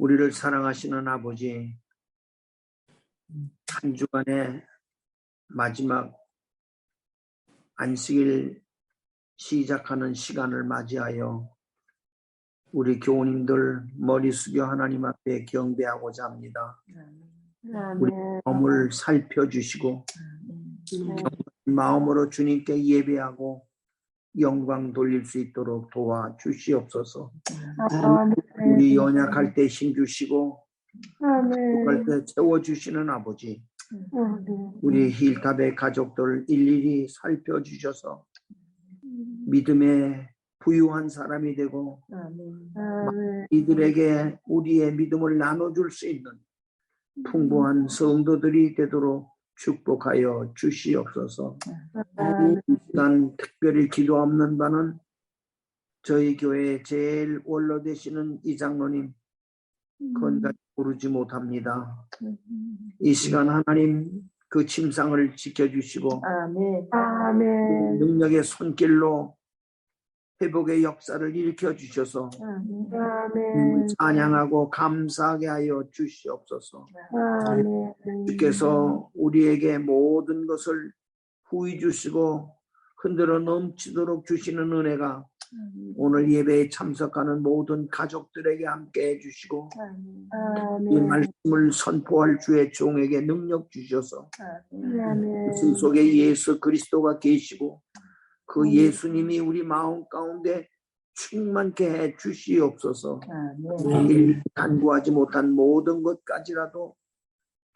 우리를 사랑하시는 아버지, 한 주간의 마지막 안식일 시작하는 시간을 맞이하여 우리 교우님들 머리 숙여 하나님 앞에 경배하고자 합니다. 우리 마음을 살펴주시고 마음으로 주님께 예배하고 영광 돌릴 수 있도록 도와주시옵소서. 우리 연약할 때 힘주시고 부족할 때 채워주시는 아버지, 우리 힐탑의 가족들 일일이 살펴주셔서 믿음의 부유한 사람이 되고 이들에게 우리의 믿음을 나눠줄 수 있는 풍부한 성도들이 되도록 축복하여 주시옵소서. 이 시간 특별히 기도 없는 바는 저희 교회 제일 원로 되시는 이 장로님 건강히 오르지 못합니다. 이 시간 하나님 그 침상을 지켜주시고 능력의 손길로 회복의 역사를 일으켜 주셔서 찬양하고 감사하게 하여 주시옵소서. 주께서 우리에게 모든 것을 후히 주시고 흔들어 넘치도록 주시는 은혜가 오늘 예배에 참석하는 모든 가족들에게 함께 해주시고 이 말씀을 선포할 주의 종에게 능력 주셔서 그 속에 예수 그리스도가 계시고 그 예수님이 우리 마음 가운데 충만케 해 주시옵소서. 우리 간구하지 못한 모든 것까지라도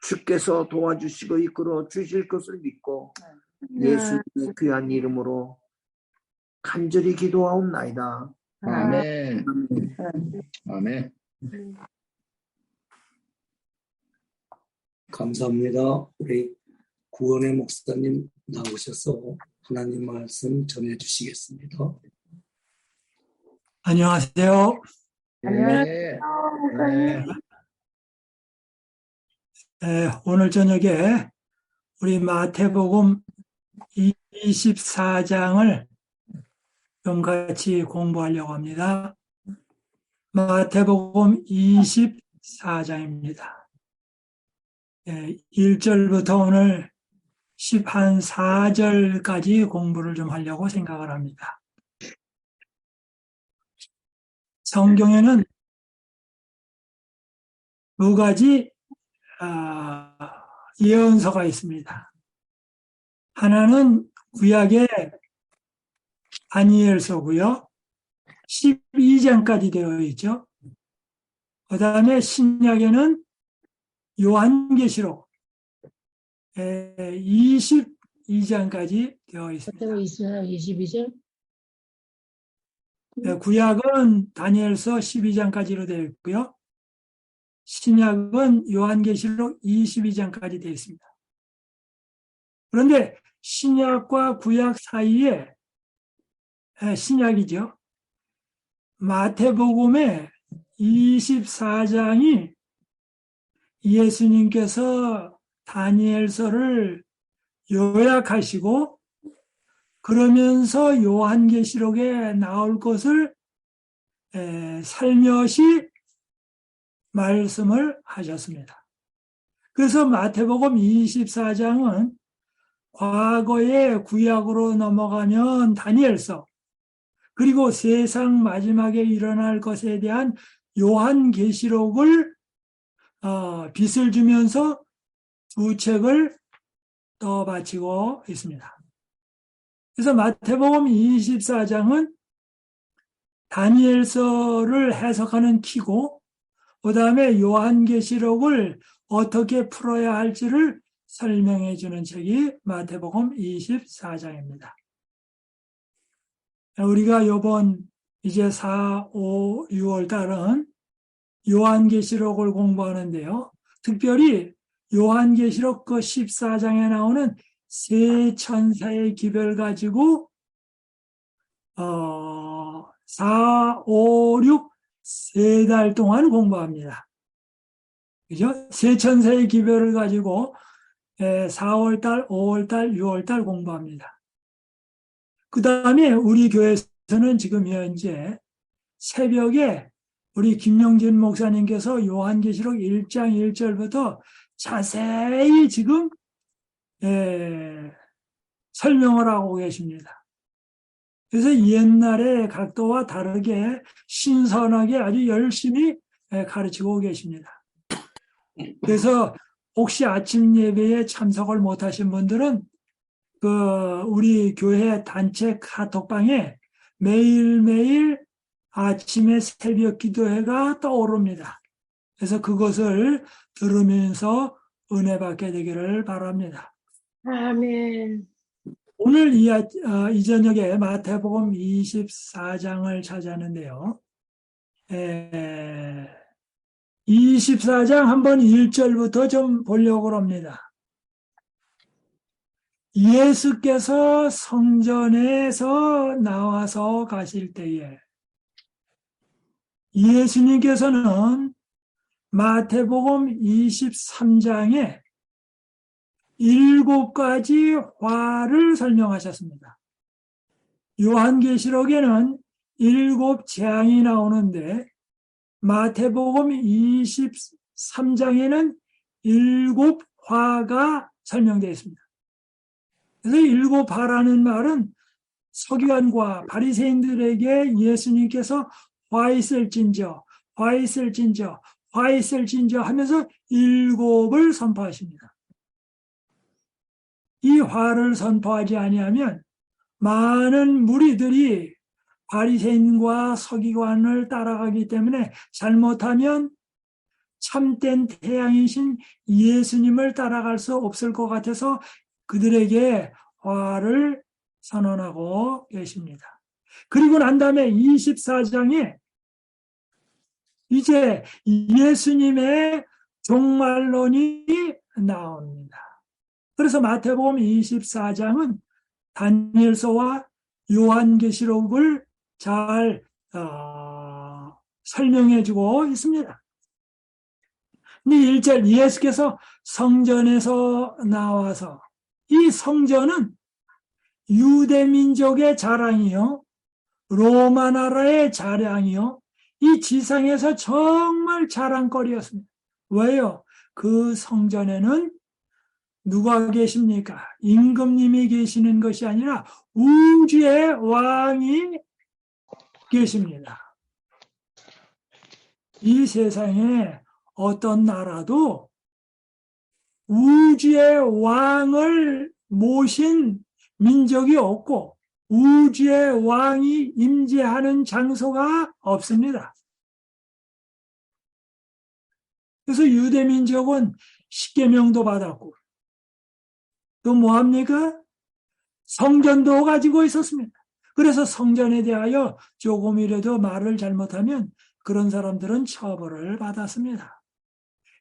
주께서 도와주시고 이끌어 주실 것을 믿고 예수님의 귀한 이름으로 간절히 기도하옵나이다. 아멘. 아멘. 감사합니다. 우리 구원의 목사님 나오셔서 하나님 말씀 전해주시겠습니다. 안녕하세요. 네. 오늘 저녁에 우리 마태복음 24장을 좀 같이 공부하려고 합니다. 마태복음 24장입니다. 1절부터 오늘 14절까지 공부를 좀 하려고 생각을 합니다. 성경에는 두 가지 예언서가 있습니다. 하나는 구약의 다니엘서고요. 12장까지 되어 있죠. 그 다음에 신약에는 요한계시록 22장까지 되어 있습니다. 22절? 구약은 다니엘서 12장까지로 되어 있고요. 신약은 요한계시록 22장까지 되어 있습니다. 그런데 신약과 구약 사이에 신약이죠. 마태복음의 24장이 예수님께서 다니엘서를 요약하시고 그러면서 요한계시록에 나올 것을 살며시 말씀을 하셨습니다. 그래서 마태복음 24장은 과거의 구약으로 넘어가면 다니엘서, 그리고 세상 마지막에 일어날 것에 대한 요한계시록을 빛을 주면서 두 책을 떠받치고 있습니다. 그래서 마태복음 24장은 다니엘서를 해석하는 키고, 그 다음에 요한계시록을 어떻게 풀어야 할지를 설명해 주는 책이 마태복음 24장입니다. 우리가 이번 이제 4, 5, 6월 달은 요한계시록을 공부하는데요. 특별히 요한계시록 그 14장에 나오는 세 천사의 기별 가지고 4, 5, 6 세 달 동안 공부합니다. 그죠? 세 천사의 기별을 가지고 4월달, 5월달, 6월달 공부합니다. 그 다음에 우리 교회에서는 지금 현재 새벽에 우리 김영진 목사님께서 요한계시록 1장 1절부터 자세히 지금 설명을 하고 계십니다. 그래서 옛날의 각도와 다르게 신선하게 아주 열심히 가르치고 계십니다. 그래서 혹시 아침 예배에 참석을 못하신 분들은 우리 교회 단체 카톡방에 매일매일 아침에 새벽 기도회가 떠오릅니다. 그래서 그것을 들으면서 은혜 받게 되기를 바랍니다. 아멘. 오늘 이 저녁에 마태복음 24장을 찾았는데요. 24장 한번 1절부터 좀 보려고 합니다. 예수께서 성전에서 나와서 가실 때에 예수님께서는 마태복음 23장에 7가지 화를 설명하셨습니다. 요한계시록에는 7재앙이 나오는데 마태복음 23장에는 7화가 설명되어 있습니다. 그래서 7화라는 말은 서기관과 바리새인들에게 예수님께서 화 있을진저, 화 있을진저, 화 있을진저 하면서 7을 선포하십니다. 이 화를 선포하지 아니하면 많은 무리들이 바리새인과 서기관을 따라가기 때문에 잘못하면 참된 태양이신 예수님을 따라갈 수 없을 것 같아서 그들에게 화를 선언하고 계십니다. 그리고 난 다음에 24장에 이제 예수님의 종말론이 나옵니다. 그래서 마태복음 24장은 다니엘서와 요한계시록을 잘 설명해주고 있습니다. 근데 1절 예수께서 성전에서 나와서 이 성전은 유대민족의 자랑이요 로마 나라의 자랑이요 이 지상에서 정말 자랑거리였습니다. 왜요? 그 성전에는 누가 계십니까? 임금님이 계시는 것이 아니라 우주의 왕이 계십니다. 이 세상에 어떤 나라도 우주의 왕을 모신 민족이 없고 우주의 왕이 임재하는 장소가 없습니다. 그래서 유대민족은 십계명도 받았고 또 뭐합니까? 성전도 가지고 있었습니다. 그래서 성전에 대하여 조금이라도 말을 잘못하면 그런 사람들은 처벌을 받았습니다.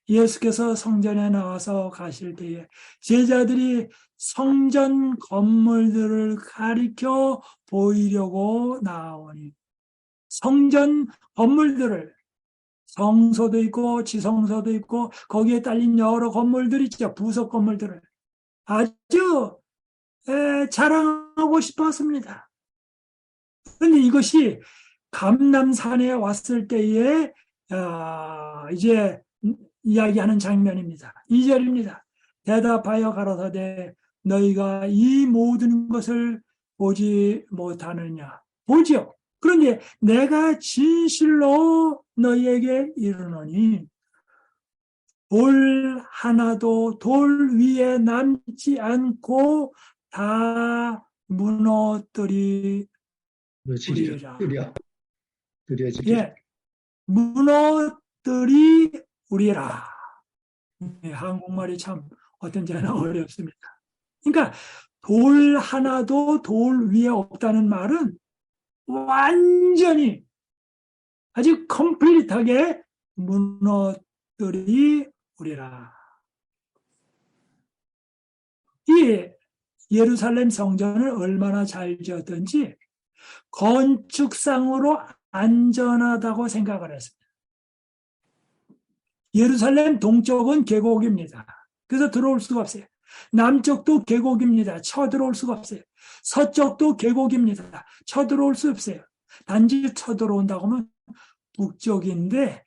예수께서 성전에 나와서 가실 때에 제자들이 성전 건물들을 가리켜 보이려고 나오니 성전 건물들을 성소도 있고 지성소도 있고 거기에 딸린 여러 건물들 있죠. 부속 건물들을 아주 자랑하고 싶었습니다. 그런데 이것이 감람산에 왔을 때에 이제 이야기하는 장면입니다. 2절입니다. 대답하여 가라사대 너희가 이 모든 것을 보지 못하느냐. 보지요. 그런데 내가 진실로 너희에게 이르노니 돌 하나도 돌 위에 남지 않고 다 무너뜨리리라. 예, 무너뜨리리라. 예, 한국말이 참 어떤 때는 어렵습니다. 그러니까 돌 하나도 돌 위에 없다는 말은 완전히 아주 컴플리트하게 무너뜨리리라. 이 예루살렘 성전을 얼마나 잘 지었던지 건축상으로 안전하다고 생각을 했습니다. 예루살렘 동쪽은 계곡입니다. 그래서 들어올 수가 없어요. 남쪽도 계곡입니다. 쳐들어올 수가 없어요. 서쪽도 계곡입니다. 쳐들어올 수 없어요. 단지 쳐들어온다고 하면 북쪽인데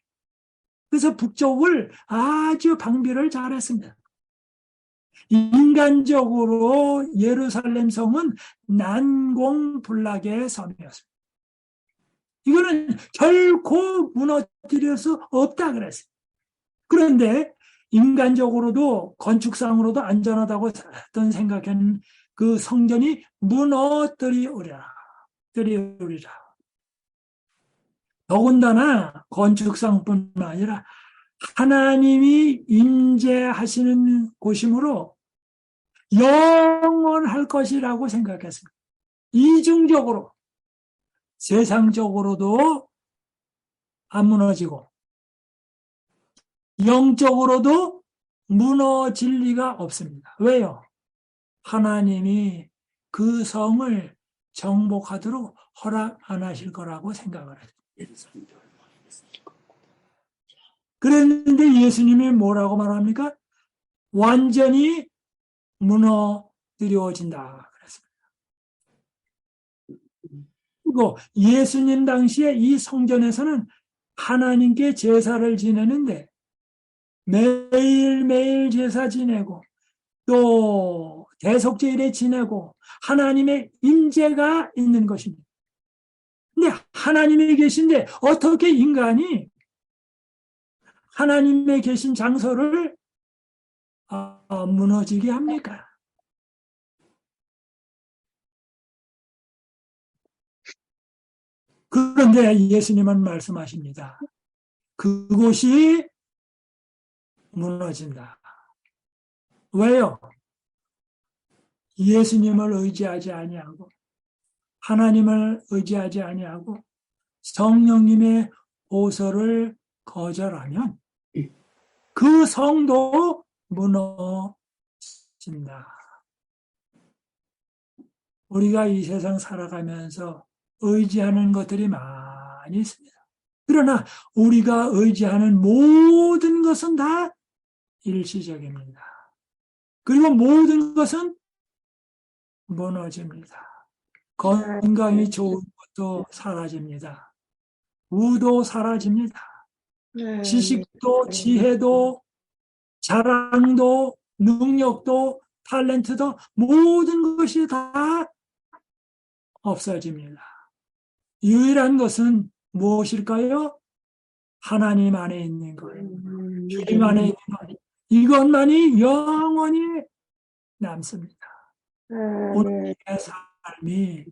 그래서 북쪽을 아주 방비를 잘했습니다. 인간적으로 예루살렘 성은 난공불락의 섬이었습니다. 이거는 결코 무너뜨릴 수 없다 그랬어요. 그런데 인간적으로도 건축상으로도 안전하다고 생각한 그 성전이 무너뜨리리라. 더군다나 건축상뿐만 아니라 하나님이 임재하시는 곳이므로 영원할 것이라고 생각했습니다. 이중적으로 세상적으로도 안 무너지고 영적으로도 무너질 리가 없습니다. 왜요? 하나님이 그 성을 정복하도록 허락 안 하실 거라고 생각을 했습니다. 그랬는데 예수님이 뭐라고 말합니까? 완전히 무너뜨려진다 그랬습니다. 그리고 예수님 당시에 이 성전에서는 하나님께 제사를 지내는데 매일매일 제사 지내고 또 대속제일에 지내고 하나님의 임재가 있는 것입니다. 근데 하나님이 계신데 어떻게 인간이 하나님의 계신 장소를 무너지게 합니까? 그런데 예수님은 말씀하십니다. 그곳이 무너진다. 왜요? 예수님을 의지하지 아니하고 하나님을 의지하지 아니하고 성령님의 보혈을 거절하면 그 성도 무너진다. 우리가 이 세상 살아가면서 의지하는 것들이 많이 있습니다. 그러나 우리가 의지하는 모든 것은 다 일시적입니다. 그리고 모든 것은 무너집니다. 건강이 좋은 것도 사라집니다. 우도 사라집니다. 지식도 지혜도 자랑도 능력도 탤런트도 모든 것이 다 없어집니다. 유일한 것은 무엇일까요? 하나님 안에 있는 거예요. 주님 안에 있는 것. 이것만이 영원히 남습니다. 오늘의 삶이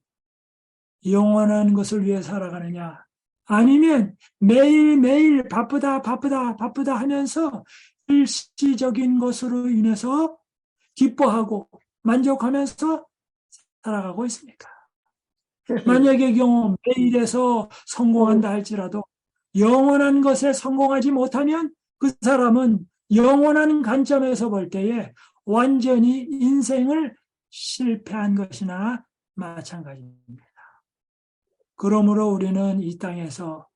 영원한 것을 위해 살아가느냐 아니면 매일매일 바쁘다 하면서 일시적인 것으로 인해서 기뻐하고 만족하면서 살아가고 있습니까? 만약의 경우 매일에서 성공한다 할지라도 영원한 것에 성공하지 못하면 그 사람은 영원한 관점에서 볼 때에 완전히 인생을 실패한 것이나 마찬가지입니다. 그러므로 우리는 이 땅에서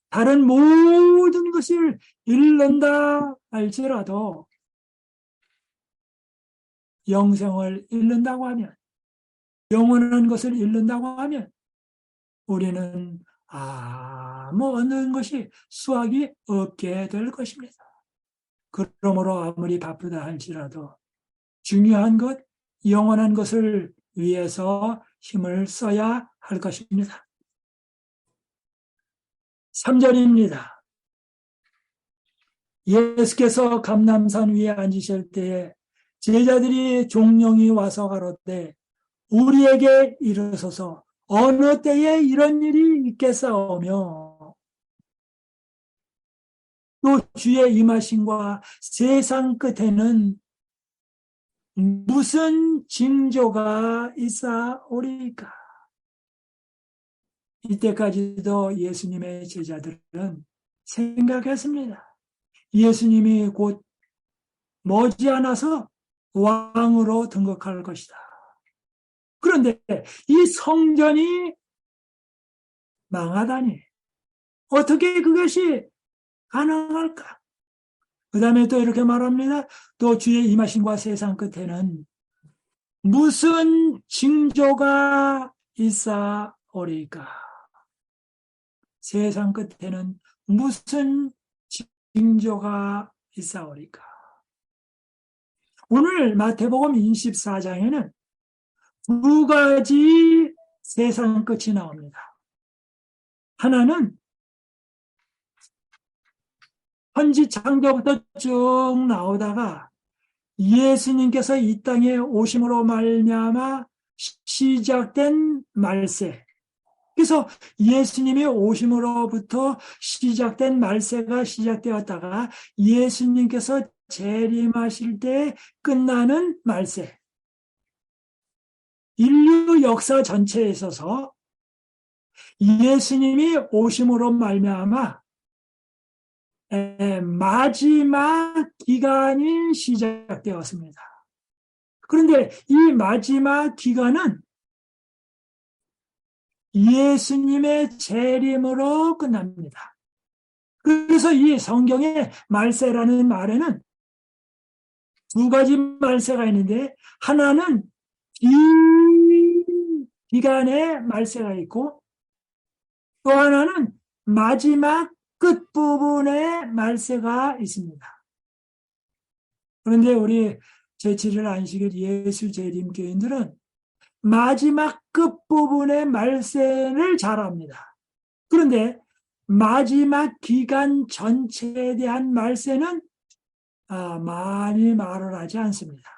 다른 모든 것을 잃는다 할지라도 영생을 잃는다고 하면 영원한 것을 잃는다고 하면 우리는 아무 얻는 것이 수확이 없게 될 것입니다. 그러므로 아무리 바쁘다 할지라도 중요한 것, 영원한 것을 위해서 힘을 써야 할 것입니다. 3절입니다. 예수께서 감람산 위에 앉으실 때에 제자들이 종령이 와서 가로되 우리에게 이르소서 어느 때에 이런 일이 있겠사오며 또 주의 임하심과 세상 끝에는 무슨 징조가 있사오리까? 이때까지도 예수님의 제자들은 생각했습니다. 예수님이 곧 머지않아서 왕으로 등극할 것이다. 그런데 이 성전이 망하다니 어떻게 그것이 가능할까? 그 다음에 또 이렇게 말합니다. 또 주의 임하심과 세상 끝에는 무슨 징조가 있사오리까? 세상 끝에는 무슨 징조가 있사오리까? 오늘 마태복음 24장에는 두 가지 세상 끝이 나옵니다. 하나는 현지 창조부터 쭉 나오다가 예수님께서 이 땅에 오심으로 말미암아 시작된 말세. 그래서 예수님이 오심으로부터 시작된 말세가 시작되었다가 예수님께서 재림하실 때 끝나는 말세. 인류 역사 전체에 있어서 예수님이 오심으로 말미암아 마지막 기간이 시작되었습니다. 그런데 이 마지막 기간은 예수님의 재림으로 끝납니다. 그래서 이 성경의 말세라는 말에는 두 가지 말세가 있는데 하나는 긴 기간의 말세가 있고 또 하나는 마지막 끝부분의 말세가 있습니다. 그런데 우리 제7일 안식일 예수 재림교인들은 마지막 끝부분의 말세를 잘 압니다. 그런데 마지막 기간 전체에 대한 말세는 많이 말을 하지 않습니다.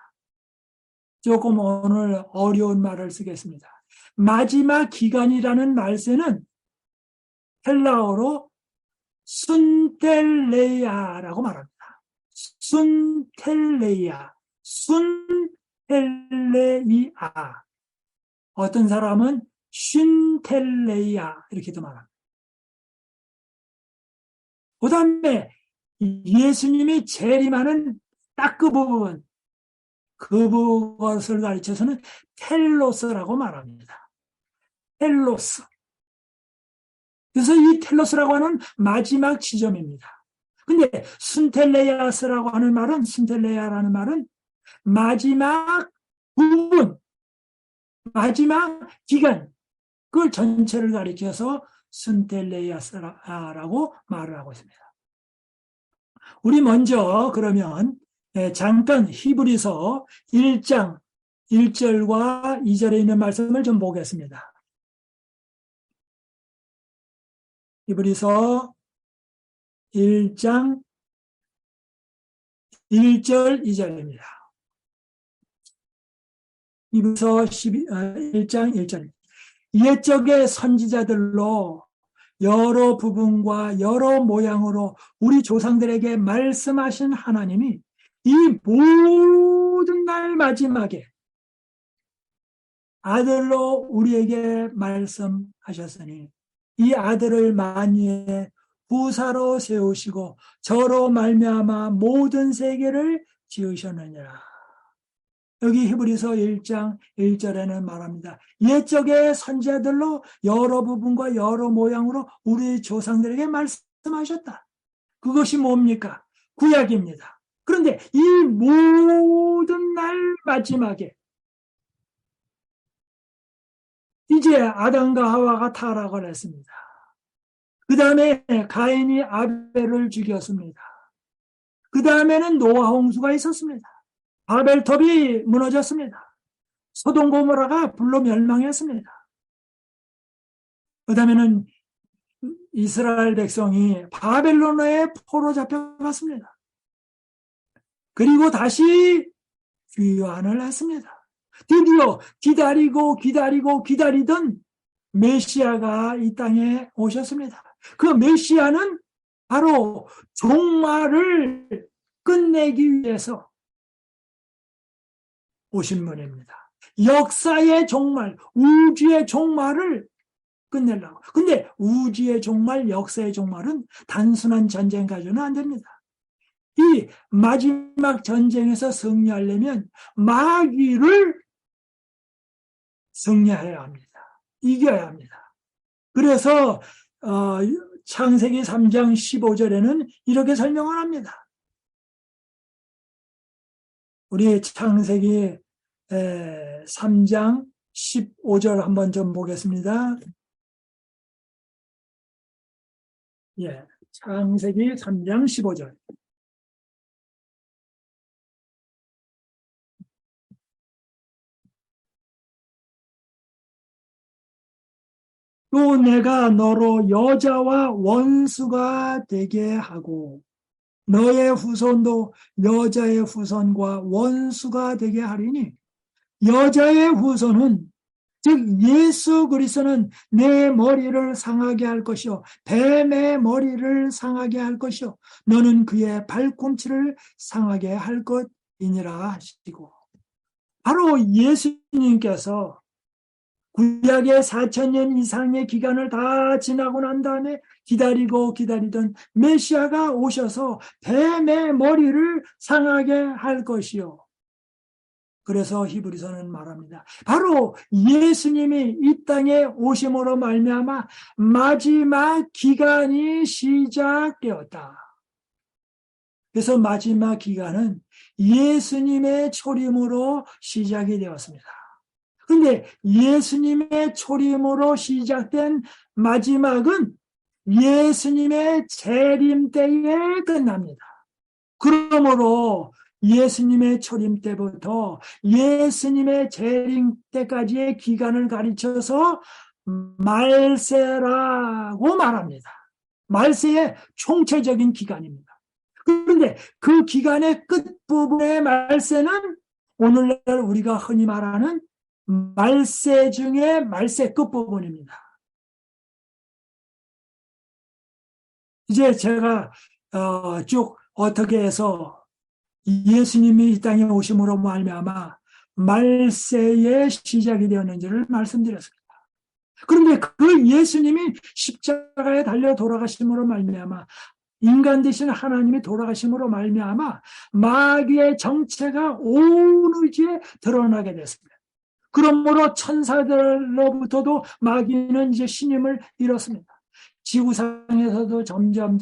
조금 오늘 어려운 말을 쓰겠습니다. 마지막 기간이라는 말세는 헬라어로 순텔레이아라고 말합니다. 순텔레이아, 순텔레이아. 어떤 사람은 쉰텔레이아 이렇게도 말합니다. 그 다음에 예수님이 재림하는 딱 그 부분, 그것을 가르쳐서는 텔로스라고 말합니다. 텔로스. 그래서 이 텔로스라고 하는 마지막 지점입니다. 근데 순텔레이아스라고 하는 말은, 순텔레이아라는 말은 마지막 부분, 마지막 기간, 그걸 전체를 가리켜서 순텔레이아스라고 말을 하고 있습니다. 우리 먼저 그러면 잠깐 히브리서 1장 1절과 2절에 있는 말씀을 좀 보겠습니다. 히브리서 1장 1절 2절입니다. 히브리서 1장 1절. 옛적의 선지자들로 여러 부분과 여러 모양으로 우리 조상들에게 말씀하신 하나님이 이 모든 날 마지막에 아들로 우리에게 말씀하셨으니 이 아들을 만유의 부사로 세우시고 저로 말미암아 모든 세계를 지으셨느니라. 여기 히브리서 1장 1절에는 말합니다. 옛적의 선지자들로 여러 부분과 여러 모양으로 우리 조상들에게 말씀하셨다. 그것이 뭡니까? 구약입니다. 그런데 이 모든 날 마지막에 이제 아담과 하와가 타락을 했습니다. 그 다음에 가인이 아벨을 죽였습니다. 그 다음에는 노아 홍수가 있었습니다. 바벨탑이 무너졌습니다. 소돔 고모라가 불로 멸망했습니다. 그 다음에는 이스라엘 백성이 바벨론에 포로 잡혀갔습니다. 그리고 다시 귀환을 했습니다. 드디어 기다리던 메시아가 이 땅에 오셨습니다. 그 메시아는 바로 종말을 끝내기 위해서 오신 분입니다. 역사의 종말, 우주의 종말을 끝내려고. 근데 우주의 종말, 역사의 종말은 단순한 전쟁 가지고는 안 됩니다. 이 마지막 전쟁에서 승리하려면 마귀를 승리해야 합니다. 이겨야 합니다. 그래서 창세기 3장 15절에는 이렇게 설명을 합니다. 우리 창세기 3장 15절 한번 좀 보겠습니다. 예. 창세기 3장 15절. 또 내가 너로 여자와 원수가 되게 하고 너의 후손도 여자의 후손과 원수가 되게 하리니 여자의 후손은 즉 예수 그리스도는 내 머리를 상하게 할 것이요 뱀의 머리를 상하게 할 것이요 너는 그의 발꿈치를 상하게 할 것이니라 하시고 바로 예수님께서 구약의 4,000년 이상의 기간을 다 지나고 난 다음에 기다리던 메시아가 오셔서 뱀의 머리를 상하게 할 것이요. 그래서 히브리서는 말합니다. 바로 예수님이 이 땅에 오심으로 말미암아 마지막 기간이 시작되었다. 그래서 마지막 기간은 예수님의 초림으로 시작이 되었습니다. 그런데 예수님의 초림으로 시작된 마지막은 예수님의 재림 때에 끝납니다. 그러므로 예수님의 초림 때부터 예수님의 재림 때까지의 기간을 가르쳐서 말세라고 말합니다. 말세의 총체적인 기간입니다. 그런데 그 기간의 끝부분의 말세는 오늘날 우리가 흔히 말하는 말세 중에 말세 끝부분입니다. 이제 제가 쭉 어떻게 해서 예수님이 이 땅에 오심으로 말미암아 말세의 시작이 되었는지를 말씀드렸습니다. 그런데 그 예수님이 십자가에 달려 돌아가심으로 말미암아 인간 되신 하나님이 돌아가심으로 말미암아 마귀의 정체가 온 우주에 드러나게 됐습니다. 그러므로 천사들로부터도 마귀는 이제 신임을 잃었습니다. 지구상에서도 점점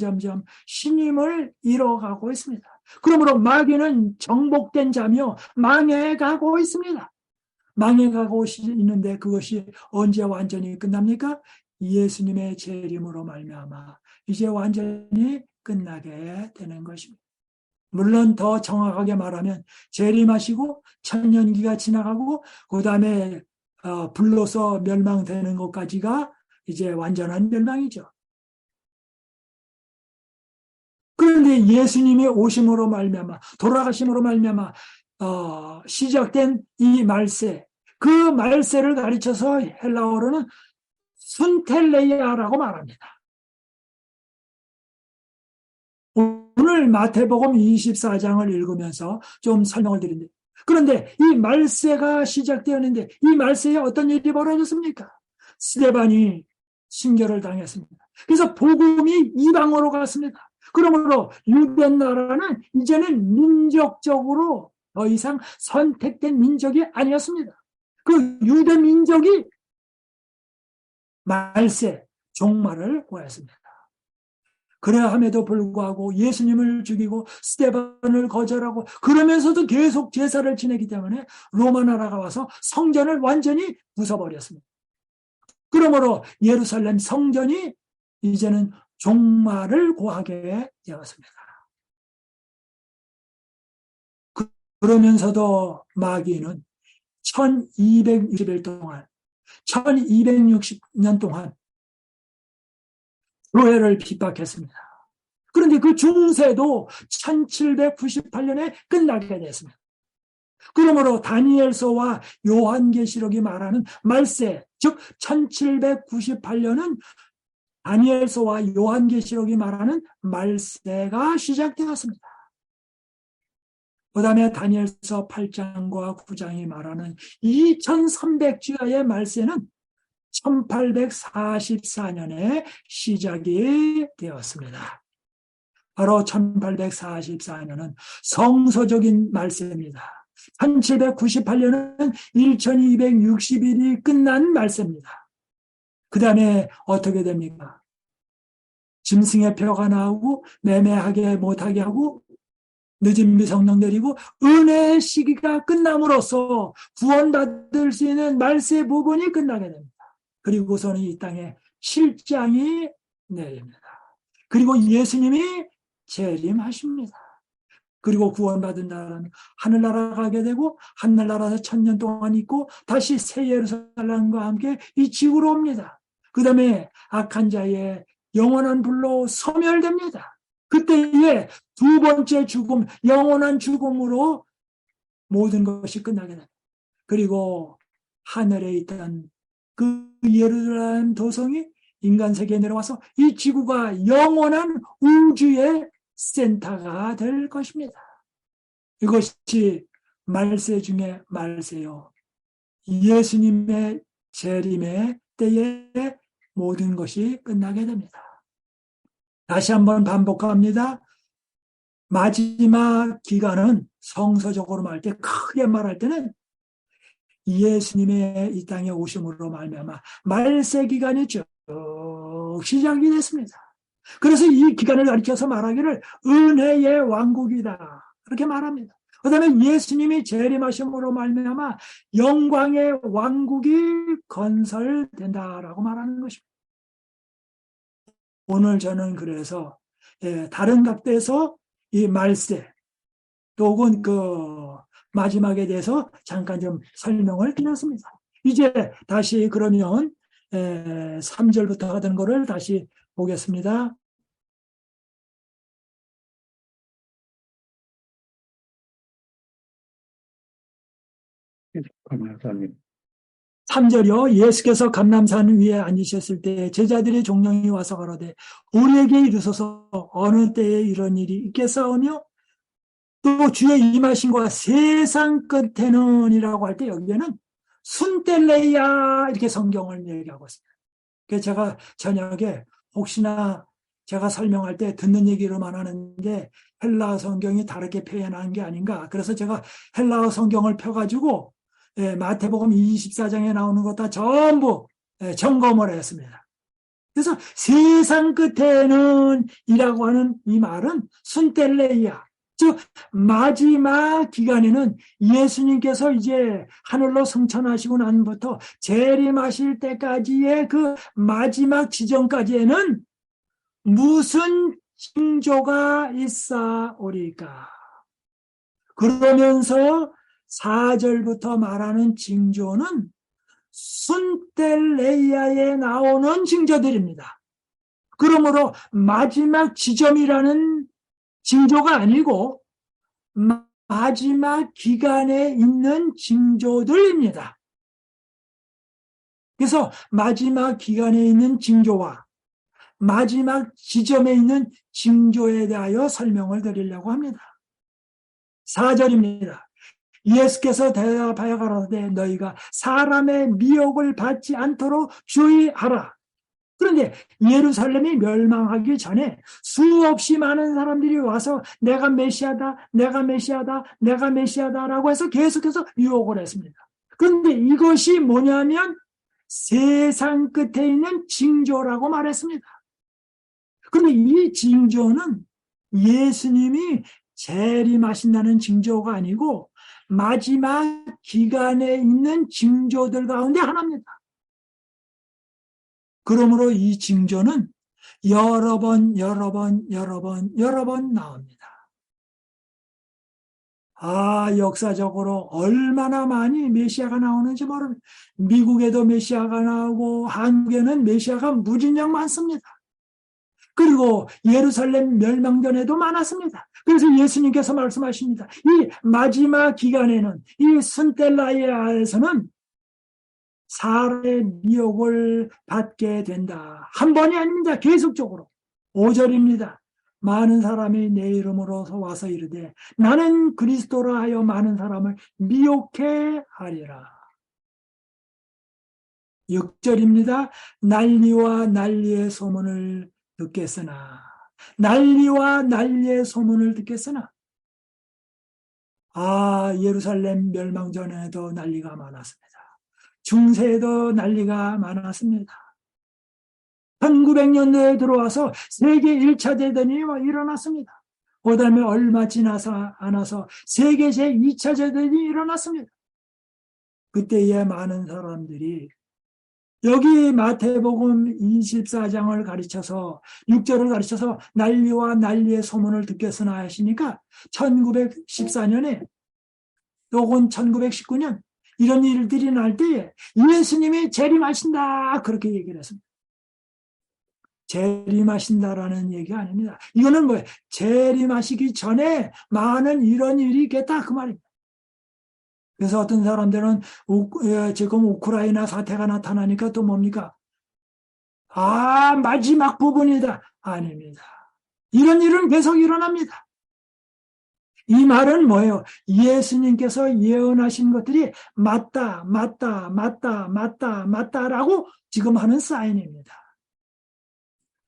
신임을 잃어가고 있습니다. 그러므로 마귀는 정복된 자며 망해가고 있습니다. 망해가고 있는데 그것이 언제 완전히 끝납니까? 예수님의 재림으로 말미암아 이제 완전히 끝나게 되는 것입니다. 물론 더 정확하게 말하면 재림하시고 천년기가 지나가고 그 다음에 불로서 멸망되는 것까지가 이제 완전한 멸망이죠. 그런데 예수님이 오심으로 말미암아 돌아가심으로 말미암아 시작된 이 말세, 그 말세를 가르쳐서 헬라어로는 순텔레이아라고 말합니다. 오늘 마태복음 24장을 읽으면서 좀 설명을 드립니다. 그런데 이 말세가 시작되었는데 이 말세에 어떤 일이 벌어졌습니까? 스데반이 순교를 당했습니다. 그래서 복음이 이방으로 갔습니다. 그러므로 유대 나라는 이제는 민족적으로 더 이상 선택된 민족이 아니었습니다. 그 유대 민족이 말세, 종말을 보였습니다. 그래함에도 불구하고 예수님을 죽이고 스데반을 거절하고 그러면서도 계속 제사를 지내기 때문에 로마 나라가 와서 성전을 완전히 부숴버렸습니다. 그러므로 예루살렘 성전이 이제는 종말을 고하게 되었습니다. 그러면서도 마귀는 1260일 동안 1260년 동안 교회를 핍박했습니다. 그런데 그 중세도 1798년에 끝나게 됐습니다. 그러므로 다니엘서와 요한계시록이 말하는 말세, 즉 1798년은 다니엘서와 요한계시록이 말하는 말세가 시작되었습니다. 그 다음에 다니엘서 8장과 9장이 말하는 2300주야의 말세는 1844년에 시작이 되었습니다. 바로 1844년은 성서적인 말세입니다. 1798년은 1260일이 끝난 말세입니다. 그 다음에 어떻게 됩니까? 짐승의 표가 나오고 매매하게 못하게 하고 늦은 미성령 내리고 은혜의 시기가 끝남으로써 구원받을 수 있는 말세 부분이 끝나게 됩니다. 그리고서는 이 땅에 실장이 내립니다. 그리고 예수님이 재림하십니다. 그리고 구원받은 자는 하늘나라 가게 되고 하늘나라에서 1000년 동안 있고 다시 새 예루살렘과 함께 이 지구로 옵니다. 그 다음에 악한 자의 영원한 불로 소멸됩니다. 그때에 두 번째 죽음, 영원한 죽음으로 모든 것이 끝나게 됩니다. 그리고 하늘에 있던 그 예루살렘 도성이 인간 세계에 내려와서 이 지구가 영원한 우주의 센터가 될 것입니다. 이것이 말세 중에 말세요. 예수님의 재림의 때에 모든 것이 끝나게 됩니다. 다시 한번 반복합니다. 마지막 기간은 성서적으로 말할 때, 크게 말할 때는 예수님의 이 땅에 오심으로 말미암아 말세 기간이 쭉 시작이 됐습니다. 그래서 이 기간을 가리켜서 말하기를 은혜의 왕국이다 그렇게 말합니다. 그 다음에 예수님이 재림하심으로 말미암아 영광의 왕국이 건설된다라고 말하는 것입니다. 오늘 저는 그래서 다른 각도에서 이 말세 또 혹은 그 마지막에 대해서 잠깐 좀 설명을 드렸습니다. 이제 다시 그러면 3절부터 하던 거를 다시 보겠습니다. 감사합니다. 3절이요. 예수께서 감람산 위에 앉으셨을 때 제자들의 종령이 와서 가로되 우리에게 이르소서 어느 때에 이런 일이 있겠사오며 또 주의 임하신과 세상 끝에는 이라고 할 때 여기에는 순텔레야 이렇게 성경을 얘기하고 있습니다. 그래서 제가 저녁에 혹시나 제가 설명할 때 듣는 얘기로만 하는데 헬라어 성경이 다르게 표현한 게 아닌가. 그래서 제가 헬라어 성경을 펴가지고 마태복음 24장에 나오는 것 다 전부 점검을 했습니다. 그래서 세상 끝에는 이라고 하는 이 말은 순텔레야, 즉 마지막 기간에는 예수님께서 이제 하늘로 승천하시고 난부터 재림하실 때까지의 그 마지막 지점까지에는 무슨 징조가 있사오리까. 그러면서 4절부터 말하는 징조는 순텔레이아에 나오는 징조들입니다. 그러므로 마지막 지점이라는 징조가 아니고 마지막 기간에 있는 징조들입니다. 그래서 마지막 기간에 있는 징조와 마지막 지점에 있는 징조에 대하여 설명을 드리려고 합니다. 4절입니다. 예수께서 대답하여 가라사대 너희가 사람의 미혹을 받지 않도록 주의하라. 그런데 예루살렘이 멸망하기 전에 수없이 많은 사람들이 와서 내가 메시아다, 내가 메시아다, 내가 메시아다라고 해서 계속해서 유혹을 했습니다. 그런데 이것이 뭐냐면 세상 끝에 있는 징조라고 말했습니다. 그런데 이 징조는 예수님이 재림하신다는 징조가 아니고 마지막 기간에 있는 징조들 가운데 하나입니다. 그러므로 이 징조는 여러 번 나옵니다. 역사적으로 얼마나 많이 메시아가 나오는지 모릅니다. 미국에도 메시아가 나오고 한국에는 메시아가 무진장 많습니다. 그리고 예루살렘 멸망전에도 많았습니다. 그래서 예수님께서 말씀하십니다. 이 마지막 기간에는 이 순텔라이아에서는 사람의 미혹을 받게 된다. 한 번이 아닙니다. 계속적으로. 5절입니다. 많은 사람이 내 이름으로 와서 이르되 나는 그리스도라 하여 많은 사람을 미혹해 하리라. 6절입니다. 난리와 난리의 소문을 듣겠으나 난리와 난리의 소문을 듣겠으나 예루살렘 멸망 전에도 난리가 많았습니다. 중세에도 난리가 많았습니다. 1900년대에 들어와서 세계 1차 대전이 일어났습니다. 그 다음에 얼마 지나서 않아서 세계 제2차 대전이 일어났습니다. 그때에 많은 사람들이 여기 마태복음 24장을 가르쳐서 6절을 가르쳐서 난리와 난리의 소문을 듣겠으나 하시니까 1914년에 혹은 1919년 이런 일들이 날 때에 예수님이 재림하신다 그렇게 얘기를 했습니다. 재림하신다라는 얘기가 아닙니다. 이거는 뭐예요? 재림하시기 전에 많은 이런 일이 있겠다 그 말입니다. 그래서 어떤 사람들은 지금 우크라이나 사태가 나타나니까 또 뭡니까? 마지막 부분이다. 아닙니다. 이런 일은 계속 일어납니다. 이 말은 뭐예요? 예수님께서 예언하신 것들이 맞다라고 지금 하는 사인입니다.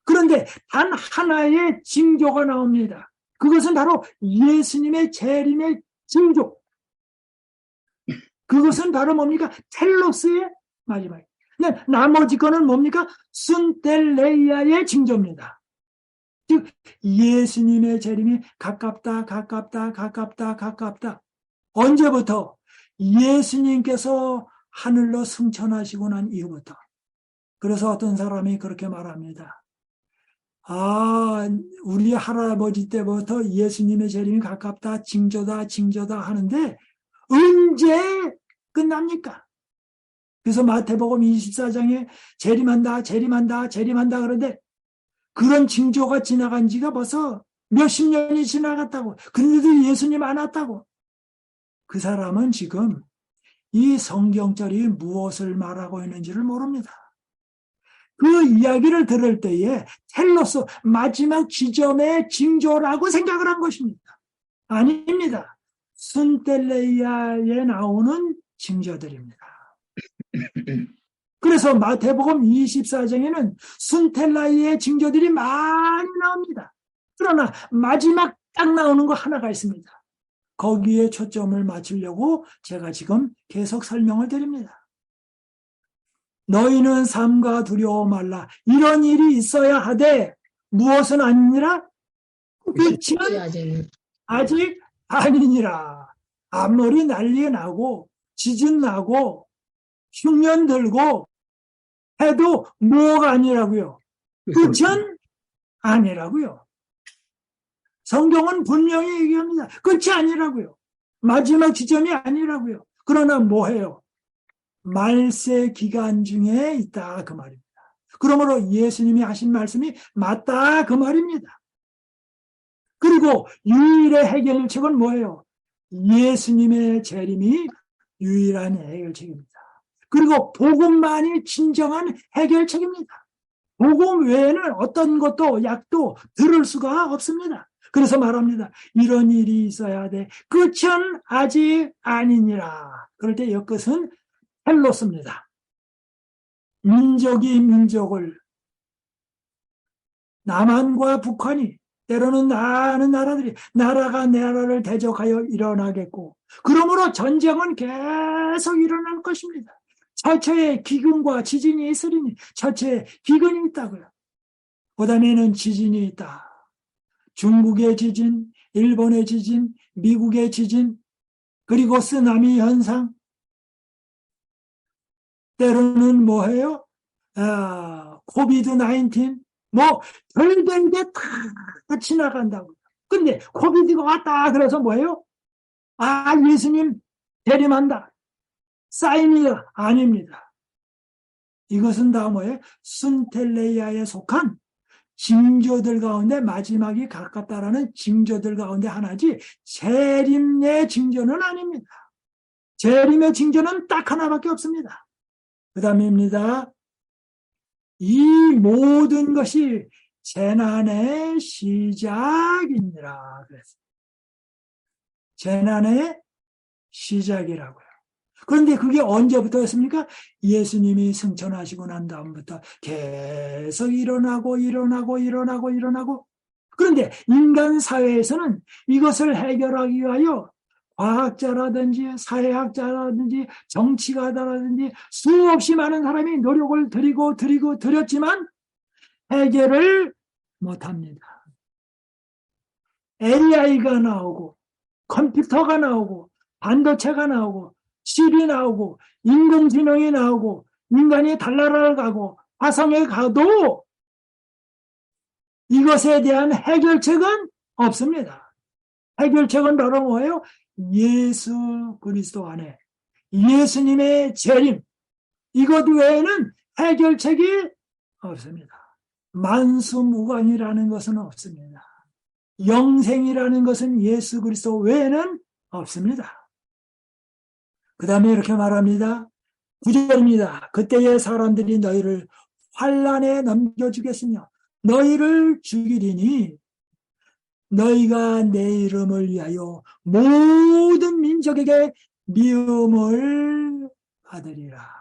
그런데 단 하나의 징조가 나옵니다. 그것은 바로 예수님의 재림의 징조. 그것은 바로 뭡니까? 텔로스의 마지막. 네, 나머지 거는 뭡니까? 순텔레이아의 징조입니다. 즉 예수님의 재림이 가깝다. 언제부터? 예수님께서 하늘로 승천하시고 난 이후부터. 그래서 어떤 사람이 그렇게 말합니다. 우리 할아버지 때부터 예수님의 재림이 가깝다, 징조다 하는데 언제 끝납니까? 그래서 마태복음 24장에 재림한다 그런데 그런 징조가 지나간 지가 벌써 몇십 년이 지나갔다고. 그런데도 예수님 안 왔다고. 그 사람은 지금 이 성경절이 무엇을 말하고 있는지를 모릅니다. 그 이야기를 들을 때에 텔로스 마지막 지점의 징조라고 생각을 한 것입니다. 아닙니다. 순텔레이아에 나오는 징조들입니다. 그래서 마태복음 24장에는 순텔레이아의 징조들이 많이 나옵니다. 그러나 마지막 딱 나오는 거 하나가 있습니다. 거기에 초점을 맞추려고 제가 지금 계속 설명을 드립니다. 너희는 삼가 두려워 말라. 이런 일이 있어야 하되 무엇은 아니니라? 끝은 아직 아니니라. 앞머리 난리 나고 지진 나고 흉년 들고 해도 뭐가 아니라고요? 끝은 아니라고요. 성경은 분명히 얘기합니다. 끝이 아니라고요. 마지막 지점이 아니라고요. 그러나 뭐해요? 말세 기간 중에 있다 그 말입니다. 그러므로 예수님이 하신 말씀이 맞다 그 말입니다. 그리고 유일의 해결책은 뭐예요? 예수님의 재림이 유일한 해결책입니다. 그리고 복음만이 진정한 해결책입니다. 복음 외에는 어떤 것도 약도 들을 수가 없습니다. 그래서 말합니다. 이런 일이 있어야 돼. 끝은 아직 아니니라. 그럴 때 엿끝은 헬로스입니다. 민족이 민족을, 남한과 북한이, 때로는 많은 나라들이 나라가 나라를 대적하여 일어나겠고, 그러므로 전쟁은 계속 일어날 것입니다. 처처에 기근과 지진이 있으리니 처처에 기근이 있다고요. 그 다음에는 지진이 있다. 중국의 지진, 일본의 지진, 미국의 지진, 그리고 쓰나미 현상. 때로는 뭐해요? 코비드-19, 별별 게 다 지나간다고. 근데 코비드가 왔다 그래서 뭐예요? 예수님 재림한다. 사인이야. 아닙니다. 이것은 다 뭐예요? 순텔레이아에 속한 징조들 가운데 마지막이 가깝다라는 징조들 가운데 하나지 재림의 징조는 아닙니다. 재림의 징조는 딱 하나밖에 없습니다. 그 다음입니다. 이 모든 것이 재난의 시작이니라. 그랬어요. 재난의 시작이라고요. 그런데 그게 언제부터였습니까? 예수님이 승천하시고 난 다음부터 계속 일어나고. 그런데 인간 사회에서는 이것을 해결하기 위하여 과학자라든지 사회학자라든지 정치가라든지 수없이 많은 사람이 노력을 들였지만 해결을 못합니다. AI가 나오고 컴퓨터가 나오고 반도체가 나오고 칩이 나오고 인공지능이 나오고 인간이 달나라를 가고 화성에 가도 이것에 대한 해결책은 없습니다. 해결책은 바로 뭐예요? 예수 그리스도 안에 예수님의 재림, 이것 외에는 해결책이 없습니다. 만수무강이라는 것은 없습니다. 영생이라는 것은 예수 그리스도 외에는 없습니다. 그 다음에 이렇게 말합니다. 9절입니다. 그때의 사람들이 너희를 환난에 넘겨주겠으며 너희를 죽이리니 너희가 내 이름을 위하여 모든 민족에게 미움을 받으리라.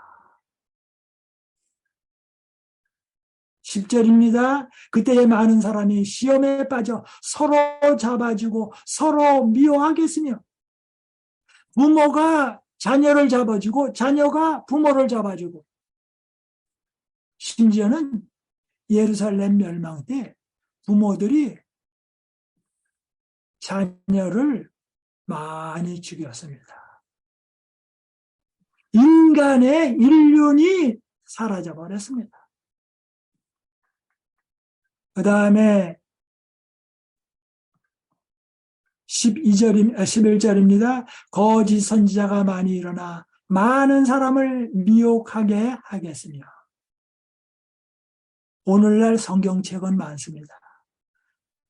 10절입니다. 그때에 많은 사람이 시험에 빠져 서로 잡아주고 서로 미워하겠으며 부모가 자녀를 잡아주고 자녀가 부모를 잡아주고 심지어는 예루살렘 멸망 때 부모들이 자녀를 많이 죽였습니다. 인간의 인륜이 사라져버렸습니다. 그 다음에 11절입니다. 거짓 선지자가 많이 일어나 많은 사람을 미혹하게 하겠으며 오늘날 성경책은 많습니다.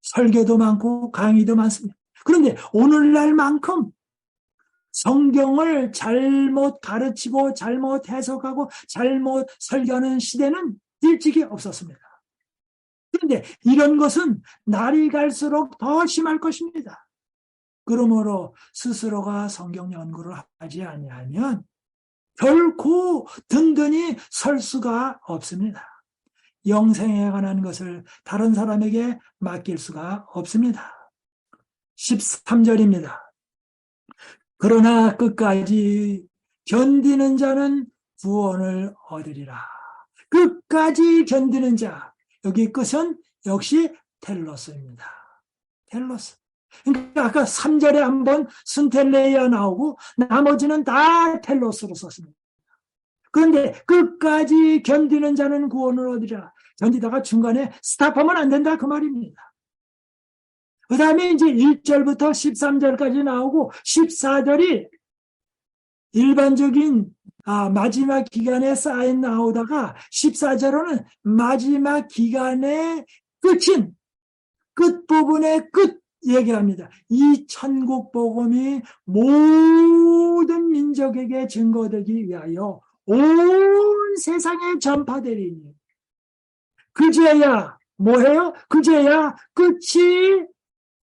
설교도 많고 강의도 많습니다. 그런데 오늘날만큼 성경을 잘못 가르치고 잘못 해석하고 잘못 설교하는 시대는 일찍이 없었습니다. 그런데 이런 것은 날이 갈수록 더 심할 것입니다. 그러므로 스스로가 성경 연구를 하지 아니하면 결코 든든히 설 수가 없습니다. 영생에 관한 것을 다른 사람에게 맡길 수가 없습니다. 13절입니다. 그러나 끝까지 견디는 자는 구원을 얻으리라. 끝까지 견디는 자. 여기 끝은 역시 텔로스입니다. 텔로스. 그러니까 아까 3절에 한번 순텔레이아 나오고 나머지는 다 텔로스로 썼습니다. 그런데 끝까지 견디는 자는 구원을 얻으리라. 견디다가 중간에 스탑하면 안 된다 그 말입니다. 그 다음에 이제 1절부터 13절까지 나오고 14절이 일반적인 마지막 기간에 쌓인 나오다가 14절로는 마지막 기간의 끝인 끝부분의 끝 얘기합니다. 이 천국 복음이 모든 민족에게 증거되기 위하여 온 세상에 전파되리니 그제야 뭐해요? 그제야 끝이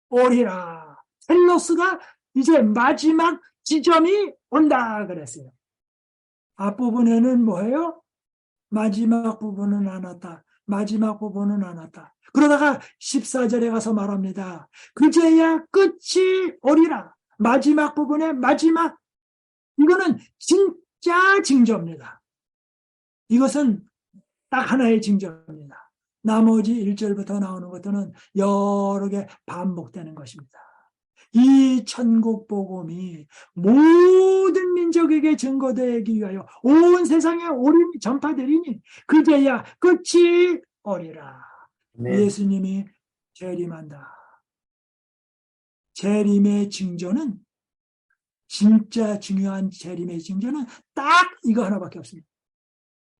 오리라. 텔로스가 이제 마지막 지점이 온다 그랬어요. 앞부분에는 뭐예요? 마지막 부분은 안 왔다. 마지막 부분은 안 왔다. 그러다가 14절에 가서 말합니다. 그제야 끝이 오리라. 마지막 부분의 마지막. 이거는 진짜 징조입니다. 이것은 딱 하나의 징조입니다. 나머지 1절부터 나오는 것들은 여러 개 반복되는 것입니다. 이 천국 복음이 모든 민족에게 증거되기 위하여 온 세상에 오림이 전파되리니 그제야 끝이 오리라. 네. 예수님이 재림한다. 재림의 징조는 진짜 중요한 재림의 징조는 딱 이거 하나밖에 없습니다.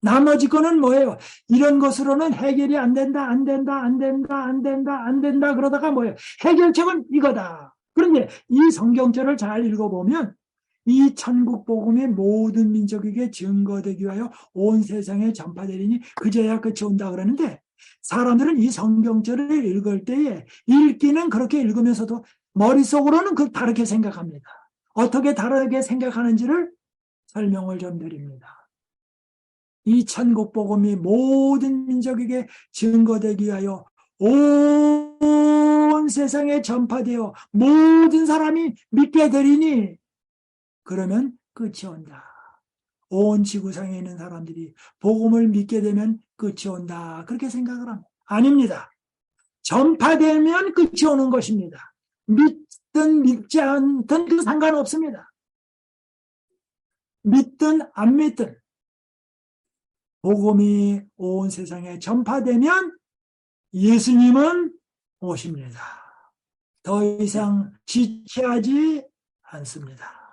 나머지 거는 뭐예요? 이런 것으로는 해결이 안 된다, 안 된다, 안 된다, 안 된다, 안 된다 그러다가 뭐예요? 해결책은 이거다. 그런데 이 성경절을 잘 읽어보면 이 천국 복음이 모든 민족에게 증거되기 위하여 온 세상에 전파되리니 그제야 끝이 온다 그러는데 사람들은 이 성경절을 읽을 때에 읽기는 그렇게 읽으면서도 머릿속으로는 다르게 생각합니다. 어떻게 다르게 생각하는지를 설명을 좀 드립니다. 이 천국 복음이 모든 민족에게 증거되기 위하여 온 세상에 전파되어 모든 사람이 믿게 되리니 그러면 끝이 온다. 온 지구상에 있는 사람들이 복음을 믿게 되면 끝이 온다. 그렇게 생각을 합니다. 아닙니다. 전파되면 끝이 오는 것입니다. 믿든 믿지 않든 그 상관없습니다. 믿든 안 믿든 복음이 온 세상에 전파되면 예수님은 오십니다. 더 이상 지체하지 않습니다.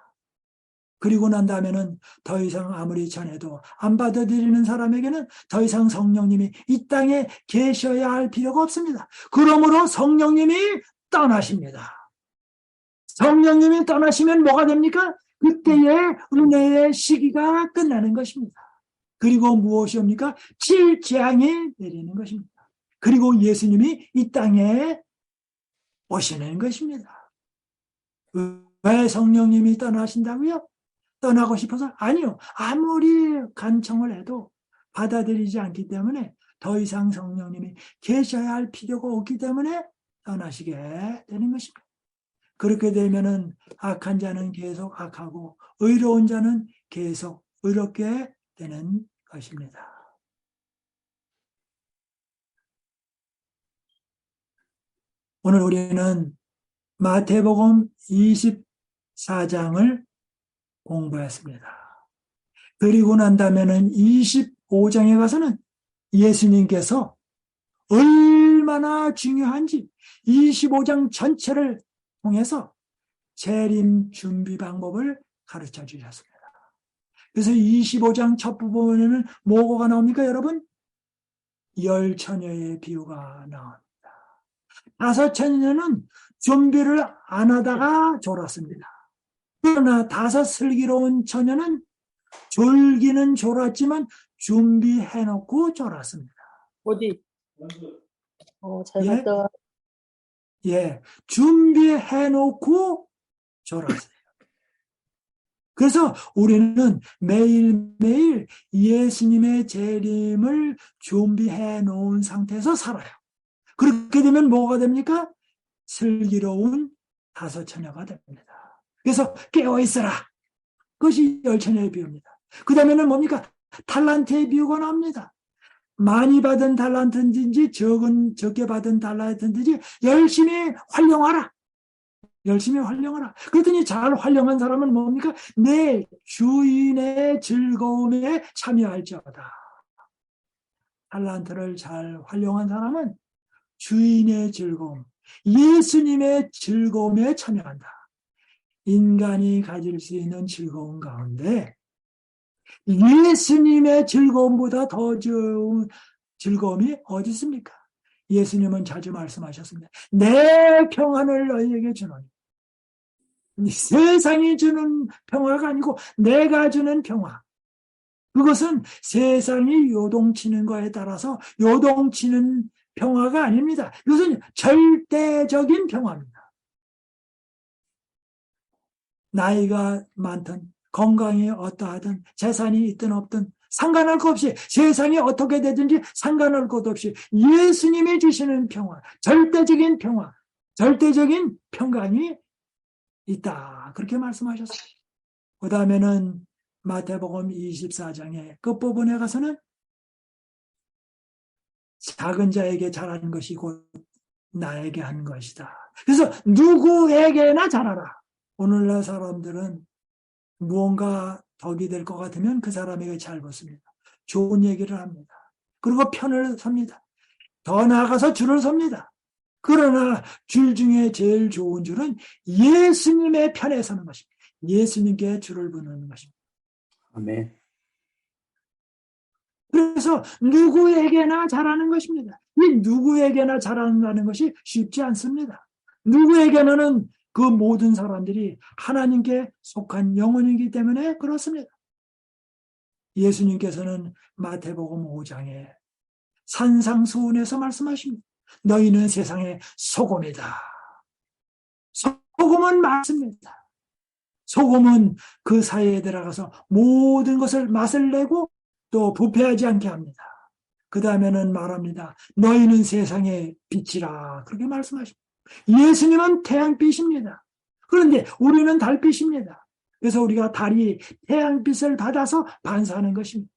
그리고 난 다음에는 더 이상 아무리 전해도 안 받아들이는 사람에게는 더 이상 성령님이 이 땅에 계셔야 할 필요가 없습니다. 그러므로 성령님이 떠나십니다. 성령님이 떠나시면 뭐가 됩니까? 그때의 은혜의 시기가 끝나는 것입니다. 그리고 무엇이 옵니까? 질재앙이 내리는 것입니다. 그리고 예수님이 이 땅에 오시는 것입니다. 왜 성령님이 떠나신다고요? 떠나고 싶어서? 아니요. 아무리 간청을 해도 받아들이지 않기 때문에 더 이상 성령님이 계셔야 할 필요가 없기 때문에 떠나시게 되는 것입니다. 그렇게 되면은 악한 자는 계속 악하고 의로운 자는 계속 의롭게 되는 것입니다. 오늘 우리는 마태복음 24장을 공부했습니다. 그리고 난 다음에는 25장에 가서는 예수님께서 얼마나 중요한지 25장 전체를 통해서 재림 준비 방법을 가르쳐 주셨습니다. 그래서 25장 첫 부분에는 뭐가 나옵니까, 여러분? 10처녀의 비유가 나옵니다. 5처녀는 준비를 안 하다가 졸았습니다. 그러나 5 슬기로운 처녀는 졸기는 졸았지만 준비해놓고 졸았습니다. 어디? 잘 예? 봤다. 예, 준비해놓고 졸았어요. 그래서 우리는 매일매일 예수님의 재림을 준비해놓은 상태에서 살아요. 그렇게 되면 뭐가 됩니까? 슬기로운 5처녀가 됩니다. 그래서 깨어있어라. 그것이 10처녀의 비유입니다. 그 다음에는 뭡니까? 달란트의 비유가 나옵니다. 많이 받은 달란트인지 적게 받은 달란트인지 열심히 활용하라. 열심히 활용하라. 그랬더니 잘 활용한 사람은 뭡니까? 내 주인의 즐거움에 참여할지어다. 달란트를 잘 활용한 사람은 주인의 즐거움, 예수님의 즐거움에 참여한다. 인간이 가질 수 있는 즐거움 가운데 예수님의 즐거움보다 더 좋은 즐거움이 어디 있습니까? 예수님은 자주 말씀하셨습니다. 내 평안을 너희에게 주노니. 세상이 주는 평화가 아니고 내가 주는 평화. 그것은 세상이 요동치는 거에 따라서 요동치는 평화가 아닙니다. 이것은 절대적인 평화입니다. 나이가 많든 건강이 어떠하든 재산이 있든 없든 상관할 것 없이 세상이 어떻게 되든지 상관할 것 없이 예수님이 주시는 평화, 절대적인 평화, 절대적인 평강이 있다. 그렇게 말씀하셨어요. 그 다음에는 마태복음 24장의 끝부분에 가서는 작은 자에게 잘하는 것이 곧 나에게 한 것이다. 그래서 누구에게나 잘하라. 오늘날 사람들은 무언가 덕이 될 것 같으면 그 사람에게 잘 벗습니다. 좋은 얘기를 합니다. 그리고 편을 섭니다. 더 나아가서 줄을 섭니다. 그러나 줄 중에 제일 좋은 줄은 예수님의 편에 서는 것입니다. 예수님께 줄을 부는 것입니다. 아멘. 그래서 누구에게나 잘하는 것입니다. 이 누구에게나 잘한다는 것이 쉽지 않습니다. 누구에게는 그 모든 사람들이 하나님께 속한 영혼이기 때문에 그렇습니다. 예수님께서는 마태복음 5장에 산상수훈에서 말씀하십니다. 너희는 세상의 소금이다. 소금은 맞습니다. 소금은 그 사이에 들어가서 모든 것을 맛을 내고 또 부패하지 않게 합니다. 그 다음에는 말합니다. 너희는 세상의 빛이라. 그렇게 말씀하십니다. 예수님은 태양빛입니다. 그런데 우리는 달빛입니다. 그래서 우리가 달이 태양빛을 받아서 반사하는 것입니다.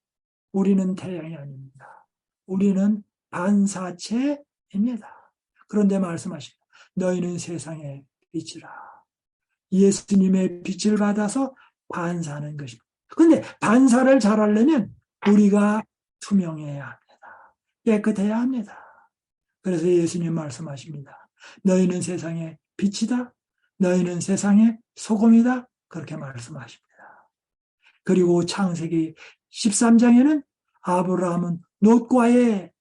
우리는 태양이 아닙니다. 우리는 반사체입니다. 그런데 말씀하십니다. 너희는 세상의 빛이라. 예수님의 빛을 받아서 반사하는 것입니다. 그런데 반사를 잘하려면 우리가 투명해야 합니다. 깨끗해야 합니다. 그래서 예수님 말씀하십니다. 너희는 세상의 빛이다. 너희는 세상의 소금이다. 그렇게 말씀하십니다. 그리고 창세기 13장에는 아브라함은 롯과의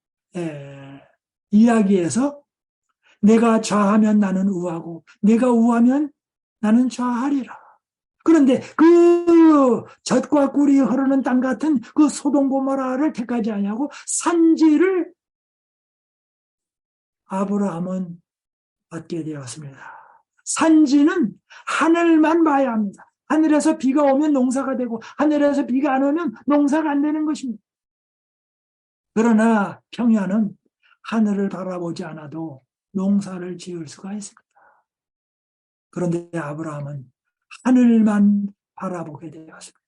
이야기에서 내가 좌하면 나는 우하고 내가 우하면 나는 좌하리라. 그런데 그 젖과 꿀이 흐르는 땅 같은 그 소돔 고모라를 택하지 아니하고 산지를 아브라함은 받게 되었습니다. 산지는 하늘만 봐야 합니다. 하늘에서 비가 오면 농사가 되고 하늘에서 비가 안 오면 농사가 안 되는 것입니다. 그러나 평야는 하늘을 바라보지 않아도 농사를 지을 수가 있습니다. 그런데 아브라함은 하늘만 바라보게 되었습니다.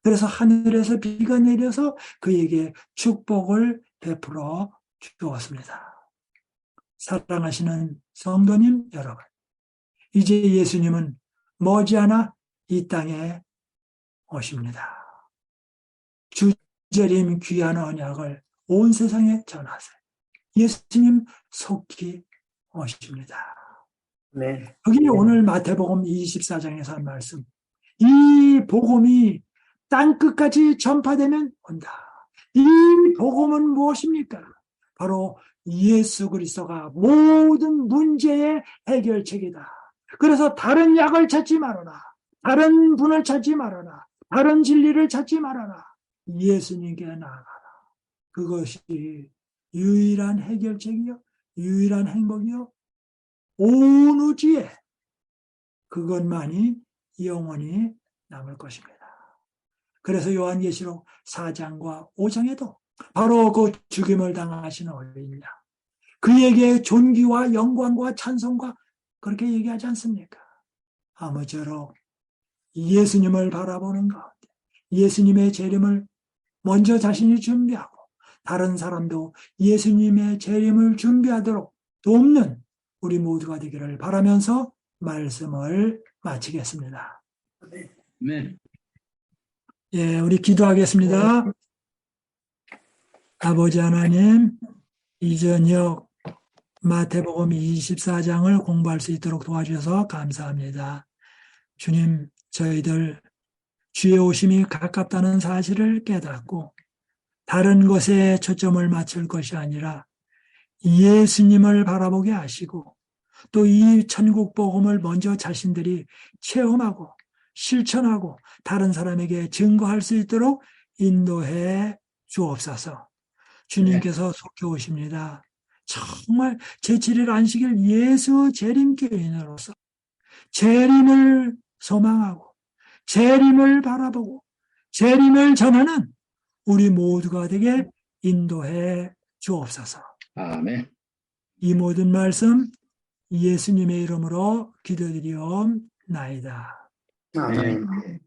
그래서 하늘에서 비가 내려서 그에게 축복을 베풀어 주었습니다. 사랑하시는 성도님 여러분, 이제 예수님은 머지않아 이 땅에 오십니다. 주재림 귀한 언약을 온 세상에 전하세요. 예수님 속히 오십니다. 네. 여기 오늘 마태복음 24장에서 한 말씀. 이 복음이 땅끝까지 전파되면 온다. 이 복음은 무엇입니까? 바로 예수 그리스도가 모든 문제의 해결책이다. 그래서 다른 약을 찾지 말아라. 다른 분을 찾지 말아라. 다른 진리를 찾지 말아라. 예수님께 나아가라. 그것이 유일한 해결책이요. 유일한 행복이요. 온 우주에 그것만이 영원히 남을 것입니다. 그래서 요한계시록 4장과 5장에도 바로 그 죽임을 당하시는 어린이냐, 그에게 존귀와 영광과 찬송과 그렇게 얘기하지 않습니까? 아무쪼록 예수님을 바라보는 가운데 예수님의 재림을 먼저 자신이 준비하고 다른 사람도 예수님의 재림을 준비하도록 돕는 우리 모두가 되기를 바라면서 말씀을 마치겠습니다. 네. 예, 우리 기도하겠습니다. 아버지 하나님, 이 저녁 마태복음 24장을 공부할 수 있도록 도와주셔서 감사합니다. 주님, 저희들 주의 오심이 가깝다는 사실을 깨닫고 다른 것에 초점을 맞출 것이 아니라 예수님을 바라보게 하시고 또 이 천국 복음을 먼저 자신들이 체험하고 실천하고 다른 사람에게 증거할 수 있도록 인도해 주옵소서. 주님께서 속해 오십니다. 정말 제7일 안식일 예수 재림교인으로서 재림을 소망하고 재림을 바라보고 재림을 전하는 우리 모두가 되게 인도해 주옵소서. 아멘. 이 모든 말씀 예수님의 이름으로 기도드리옵나이다. 아멘. 네.